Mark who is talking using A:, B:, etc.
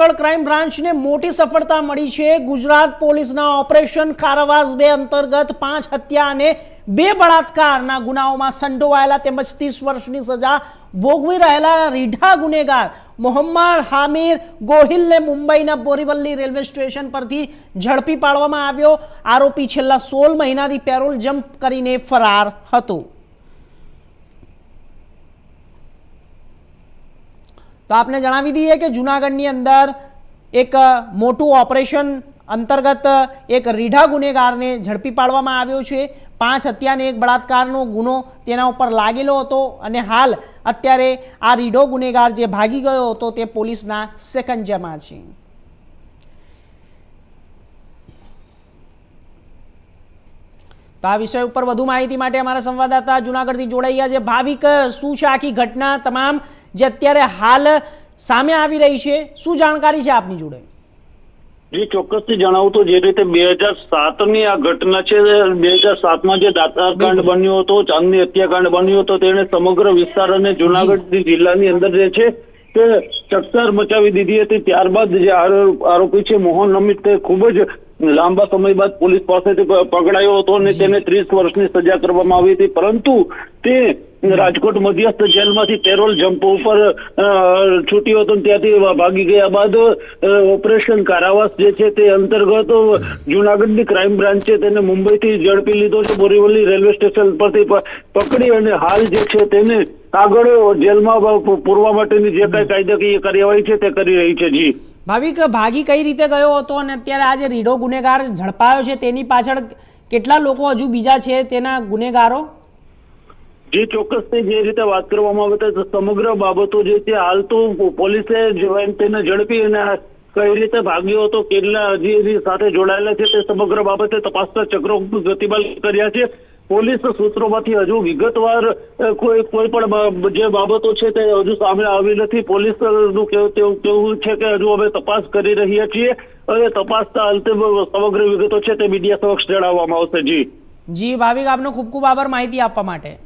A: Crime બ્રાન્ચને મોટી સફળતા મળી છે। ગુજરાત પોલીસના ઓપરેશન કારાવાસ 2 અંતર્ગત 5 હત્યા અને 2 બળાત્કારના ગુનાઓમાં સંડોવાયેલા તેમજ 30 વર્ષની સજા ભોગવી રહેલા રીઢા ગુનેગાર મોહમ્મદ હામિર ગોહિલને મુંબઈના બોરીવલી રેલવે સ્ટેશન પરથી ઝડપી પાડવામાં આવ્યો। આરોપી છેલ્લા 16 મહિનાથી પેરોલ જમ્પ કરીને ફરાર હતો। तो आपने जणावी दीए कि जूनागढ़नी अंदर एक मोटू ऑपरेशन अंतर्गत एक रीढ़ा गुनेगार ने झड़पी पाडवामां आव्यो छे। 5 हत्या ने 1 बलात्कारनो गुनो तेना उपर लागेलो हतो अने हाल अत्यारे आ रीढ़ो गुनेगार जे भागी गयो हतो ते पोलीसना सेकंजामां छे। तो आ विषय पर वधु माहिती माटे अमारा संवाददाता जूनागढ़थी जोड़ाई गया छे। भाविक शुं छे आखी घटना तमाम जे अत्यारे हाल सामे आवी रही छे, शुं जानकारी छे आपनी जोड़े?
B: जी ચોક્કસથી જણાવું તો જે રીતે 2007 ની આ ઘટના છે। 2007 માં જે દાતારકાંડ બન્યો હતો, ચાંદની હત્યાકાંડ બન્યો હતો, તેણે સમગ્ર વિસ્તાર અને જૂનાગઢ જિલ્લાની અંદર જે છે તે ચકચાર મચાવી દીધી હતી। ત્યારબાદ જે આરોપી છે મોહન અમિત તે ખૂબ જ લાંબા સમય બાદ પોલીસ પાસેથી પકડાયો હતો અને તેને 30 વર્ષની સજા કરવામાં આવી હતી, પરંતુ તે રાજકોટ મધ્યસ્થ જેલમાંથી પેરોલ જમ્પ ઉપર છૂટ્યો હતો। ત્યાંથી ભાગી ગયા બાદ ઓપરેશન કારાવાસ જે છે તે અંતર્ગત જૂનાગઢની ક્રાઇમ બ્રાન્ચ છે તેને મુંબઈથી ઝડપી લીધો છે। બોરીવલી રેલવે સ્ટેશન પરથી પકડી અને હાલ જે છે તેને આગળ જેલમાં પૂરવા માટેની જે કઈ કાયદાકીય કાર્યવાહી છે તે કરી રહી છે। જી
A: ભાવિક ભાગી કઈ રીતે ગયો હતો અને અત્યારે આ જે રીઢો ગુનેગાર ઝડપાયો છે તેની પાછળ કેટલા લોકો હજુ બીજા છે તેના ગુનેગારો?
B: જે ચોક્કસથી જે રીતે વાત કરવામાં આવે તો સમગ્ર બાબતો જે છે હાલ તો પોલીસે તેને ઝડપી અને કઈ રીતે ભાગ્યો હતો, કેટલા હજી સાથે જોડાયેલા છે તે સમગ્ર બાબતે તપાસના ચક્રો ગતિમાન કર્યા છે। પોલીસ સૂત્રોમાંથી હજુ વિગતવાર કોઈ પણ જે બાબતો છે તે હજુ સામે આવી નથી। પોલીસનું કેવું છે કે હજુ અમે તપાસ કરી રહ્યા છીએ અને તપાસના અંતે સમગ્ર વિગતો છે તે મીડિયા સમક્ષ જણાવવામાં આવશે। જી
A: ભાવિક, આપનો ખૂબ ખૂબ આભાર માહિતી આપવા માટે।